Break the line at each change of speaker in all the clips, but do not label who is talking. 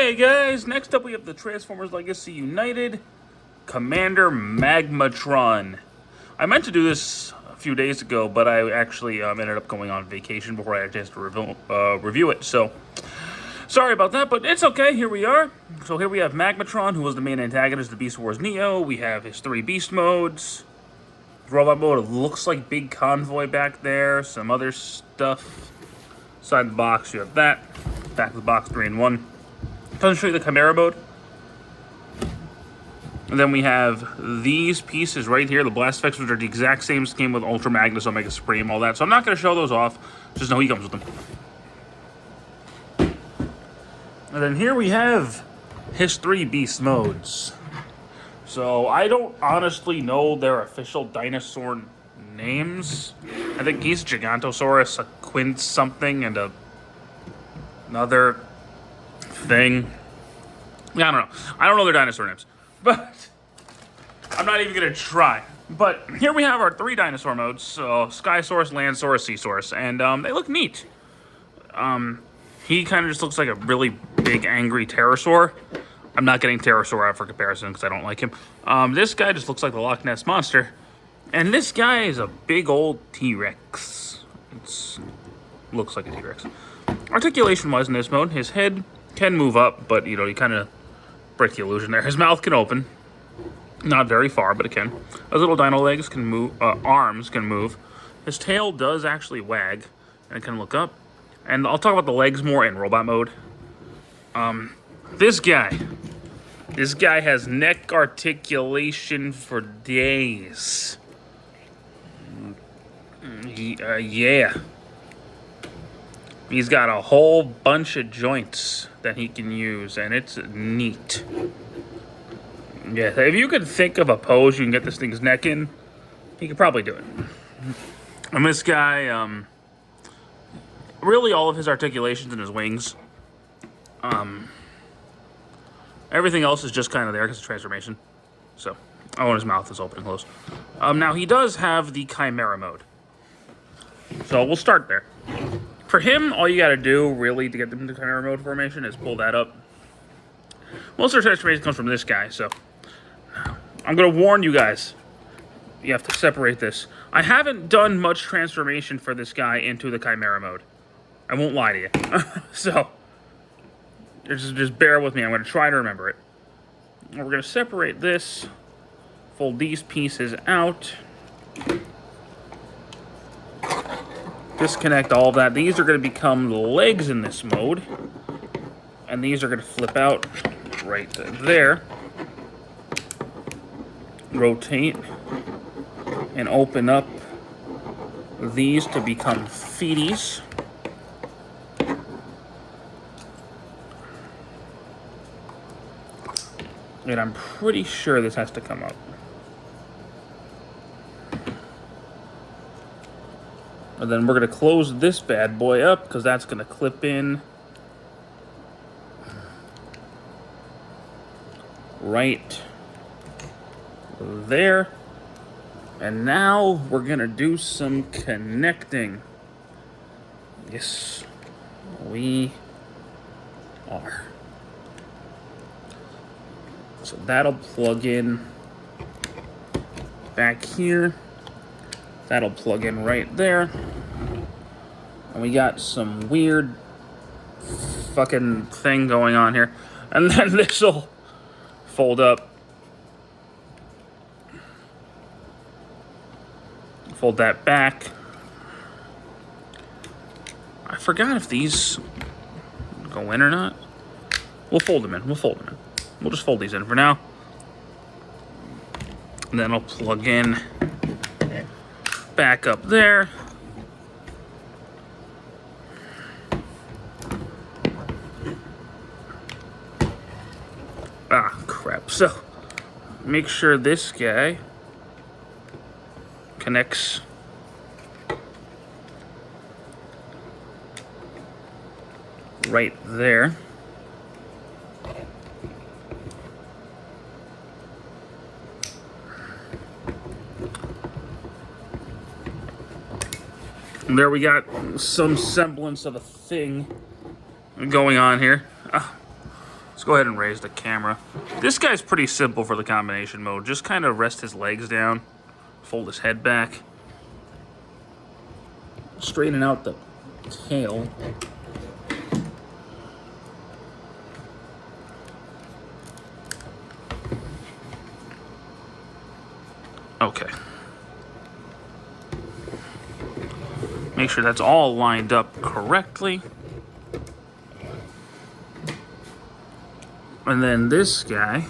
Hey guys, next up we have the Transformers Legacy United Commander Magmatron. I meant to do this a few days ago, but I actually ended up going on vacation before I had a chance to review it, so sorry about that, but it's okay, here we are. So here we have Magmatron, who was the main antagonist of Beast Wars Neo. We have his 3 beast modes. Robot mode, it looks like Big Convoy back there, some other stuff. Inside the box, you have that. Back of the box, 3-in-1. Doesn't show you the Chimera mode. And then we have these pieces right here, the Blast Effects, which are the exact same as came with Ultra Magnus, Omega Supreme, all that. So I'm not going to show those off. Just know he comes with them. And then here we have his 3 beast modes. So I don't honestly know their official dinosaur names. I think he's Gigantosaurus, a Quint something, and another thing. Yeah, I don't know. I don't know their dinosaur names. But I'm not even going to try. But here we have our 3 dinosaur modes. So Skysaurus, Landsaurus, Seasaurus. And they look neat. He kind of just looks like a really big, angry pterosaur. I'm not getting pterosaur out for comparison because I don't like him. This guy just looks like the Loch Ness Monster. And this guy is a big old T-Rex. It looks like a T-Rex. Articulation-wise in this mode, his head can move up, but, you know, you kind of break the illusion there. His mouth can open. Not very far, but it can. His little dino legs can move, arms can move. His tail does actually wag, and it can look up. And I'll talk about the legs more in robot mode. This guy has neck articulation for days. Yeah. He's got a whole bunch of joints that he can use, and it's neat. Yeah, if you could think of a pose you can get this thing's neck in, he could probably do it. And this guy, really all of his articulations in his wings. Everything else is just kind of there because of transformation. So, and his mouth is open and closed. Now, he does have the Chimera mode. So, we'll start there. For him, all you gotta do, really, to get them into Chimera mode formation is pull that up. Most of their transformation comes from this guy, so I'm gonna warn you guys. You have to separate this. I haven't done much transformation for this guy into the Chimera mode. I won't lie to you. So, just bear with me. I'm gonna try to remember it. We're gonna separate this, fold these pieces out. Disconnect all of that. These are going to become the legs in this mode. And these are going to flip out right there. Rotate. And open up these to become feeties. And I'm pretty sure this has to come up. And then we're going to close this bad boy up because that's going to clip in right there. And now we're going to do some connecting. Yes, we are. So that'll plug in back here. That'll plug in right there. And we got some weird fucking thing going on here. And then this'll fold up. Fold that back. I forgot if these go in or not. We'll fold them in. We'll just fold these in for now. And then I'll plug in back up there. Ah, crap. So, make sure this guy connects right there. And there we got some semblance of a thing going on here. Let's go ahead and raise the camera. This guy's pretty simple for the combination mode. Just kind of rest his legs down, fold his head back, straighten out the tail. Okay. Make sure that's all lined up correctly. And then this guy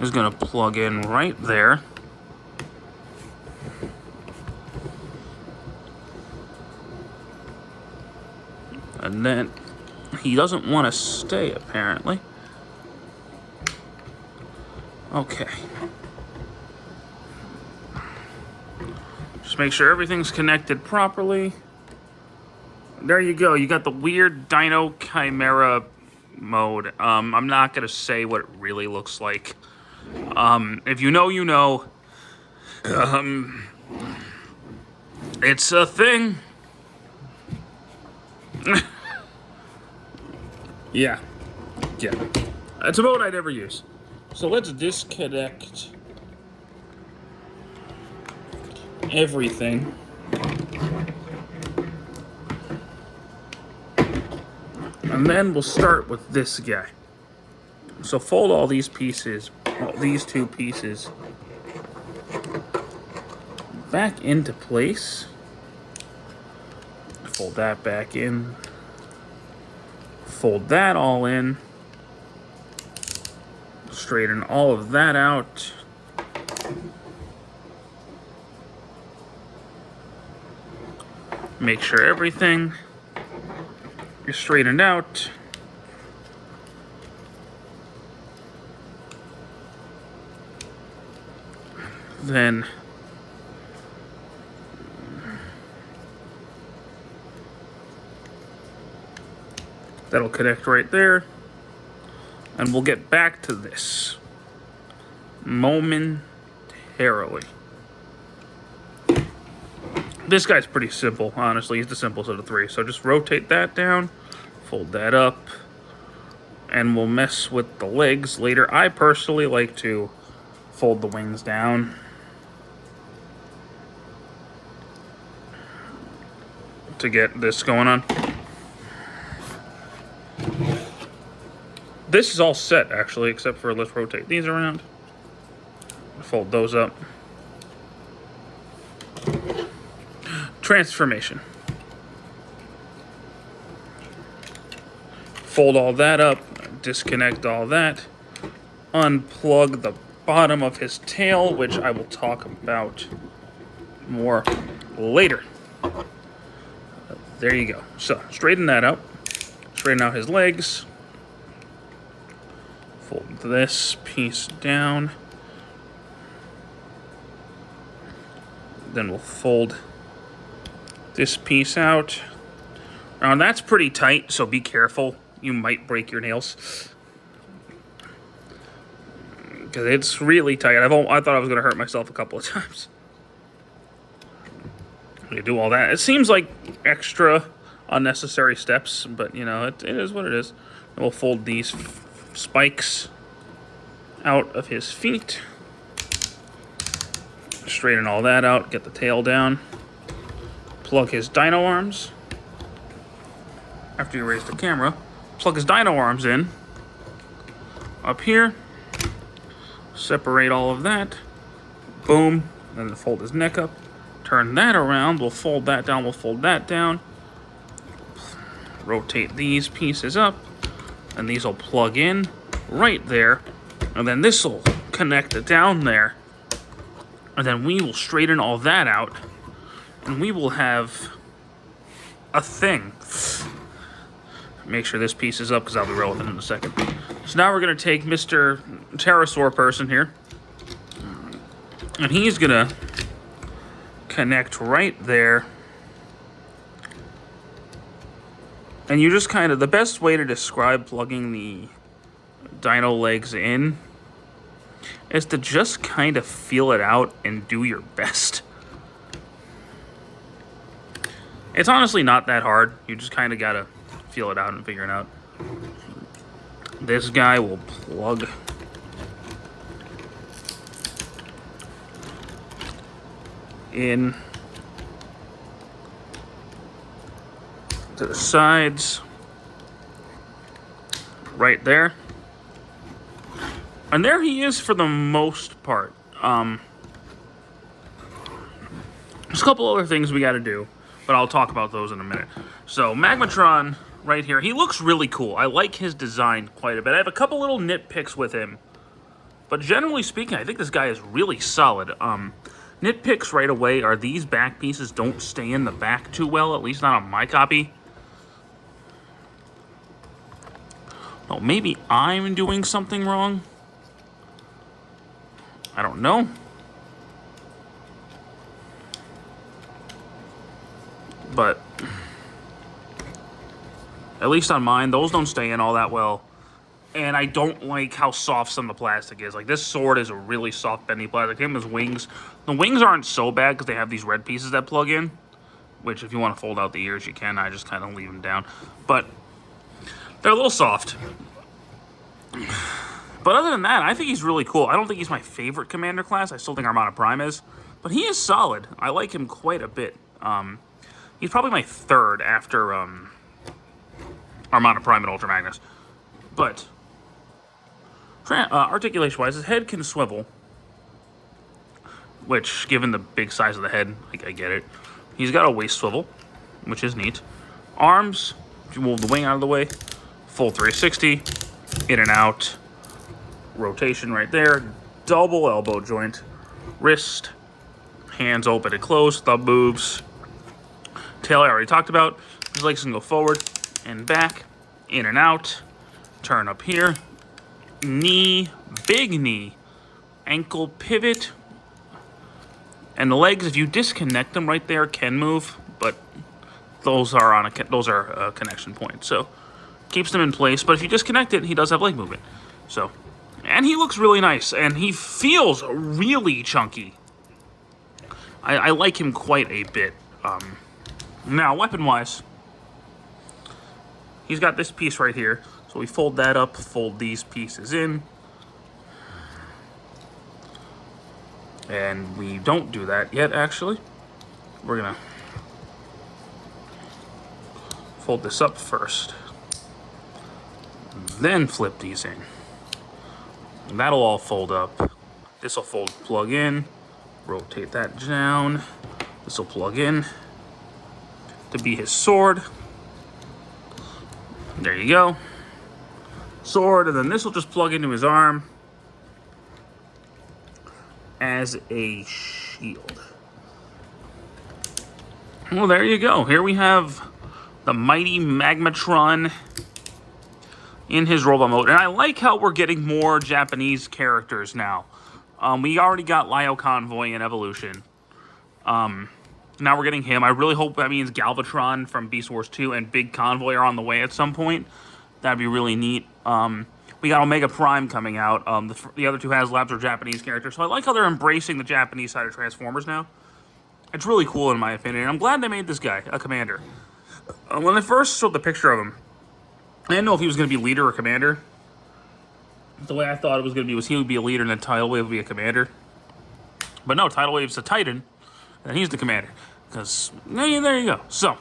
is going to plug in right there. And then he doesn't want to stay, apparently. Okay. Just make sure everything's connected properly. There you go. You got the weird Dino Chimera mode. I'm not going to say what it really looks like. If you know, you know. It's a thing. Yeah. It's a mode I'd never use. So let's disconnect everything. And then we'll start with this guy. So fold all these pieces, these two pieces, back into place. Fold that back in. Fold that all in. Straighten all of that out. Make sure everything is straightened out. Then that'll connect right there. And we'll get back to this momentarily. This guy's pretty simple, honestly. He's the simplest of the three. So just rotate that down, fold that up, and we'll mess with the legs later. I personally like to fold the wings down. To get this going on. This is all set, actually, except for let's rotate these around. Fold those up. Transformation. Fold all that up, disconnect all that, unplug the bottom of his tail, which I will talk about more later. There you go. So, straighten that up. Straighten out his legs. Fold this piece down. Then we'll fold this piece out. Now that's pretty tight, so be careful. You might break your nails. Because it's really tight. I thought I was going to hurt myself a couple of times. You do all that. It seems like extra unnecessary steps, but you know, it is what it is. And we'll fold these spikes out of his feet. Straighten all that out, get the tail down. Plug his dino arms. After you raise the camera, plug his dino arms in. Up here. Separate all of that. Boom. Then fold his neck up. Turn that around. We'll fold that down. We'll fold that down. Rotate these pieces up. And these will plug in right there. And then this will connect it down there. And then we will straighten all that out. And we will have a thing. Make sure this piece is up because I'll be rolling it in a second. So now we're going to take Mr. Pterosaur person here. And he's going to connect right there. And you just kind of, the best way to describe plugging the dino legs in is to just kind of feel it out and do your best. It's honestly not that hard. You just kind of gotta feel it out and figure it out. This guy will plug in to the sides right there. And there he is for the most part. There's a couple other things we got to do, but I'll talk about those in a minute. So Magmatron right here, he looks really cool. I like his design quite a bit. I have a couple little nitpicks with him, but generally speaking, I think this guy is really solid. Nitpicks right away are these back pieces don't stay in the back too well, at least not on my copy. Oh, maybe I'm doing something wrong. I don't know. But at least on mine, those don't stay in all that well. And I don't like how soft some of the plastic is. Like, this sword is a really soft, bendy plastic. Same as wings. The wings aren't so bad because they have these red pieces that plug in. Which, if you want to fold out the ears, you can. I just kind of leave them down. But they're a little soft. But other than that, I think he's really cool. I don't think he's my favorite commander class. I still think Armada Prime is. But he is solid. I like him quite a bit. He's probably my third after Armada Prime and Ultra Magnus. But articulation-wise, his head can swivel. Which, given the big size of the head, I get it. He's got a waist swivel, which is neat. Arms, if you move the wing out of the way, full 360, in and out, rotation right there, double elbow joint, wrist, hands open and closed, thumb moves. Tail I already talked about. His legs can go forward and back, in and out, turn up here, knee, big knee, ankle pivot, and the legs, if you disconnect them right there, can move, but those are on a connection point, so keeps them in place. But if you disconnect it, he does have leg movement. So, and he looks really nice, and he feels really chunky. I like him quite a bit. Now, weapon-wise, he's got this piece right here. So we fold that up, fold these pieces in. And we don't do that yet, actually. We're gonna fold this up first. Then flip these in. And that'll all fold up. This will fold, plug in. Rotate that down. This will plug in to be his sword. There you go. Sword, and then this will just plug into his arm as a shield. Well, there you go. Here we have the mighty Magmatron in his robot mode. And I like how we're getting more Japanese characters now. We already got Lio Convoy in Evolution. Now we're getting him. I really hope that means Galvatron from Beast Wars 2 and Big Convoy are on the way at some point. That'd be really neat. We got Omega Prime coming out. The other two HasLabs are Japanese characters. So I like how they're embracing the Japanese side of Transformers now. It's really cool in my opinion. And I'm glad they made this guy a commander. When I first showed the picture of him, I didn't know if he was going to be leader or commander. The way I thought it was going to be was he would be a leader and then Tidal Wave would be a commander. But no, Tidal Wave's a Titan, and he's the commander. Because, there you go. So,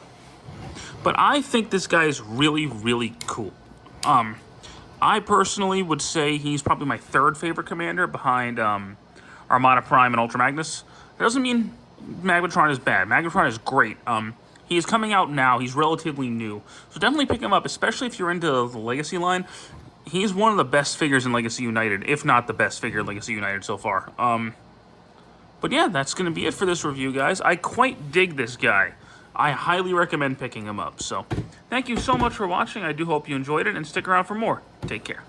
but I think this guy is really, really cool. I personally would say he's probably my third favorite commander behind Armada Prime and Ultra Magnus. That doesn't mean Magmatron is bad. Magmatron is great. He is coming out now. He's relatively new. So definitely pick him up, especially if you're into the Legacy line. He's one of the best figures in Legacy United, if not the best figure in Legacy United so far. But yeah, that's going to be it for this review, guys. I quite dig this guy. I highly recommend picking him up. So thank you so much for watching. I do hope you enjoyed it, and stick around for more. Take care.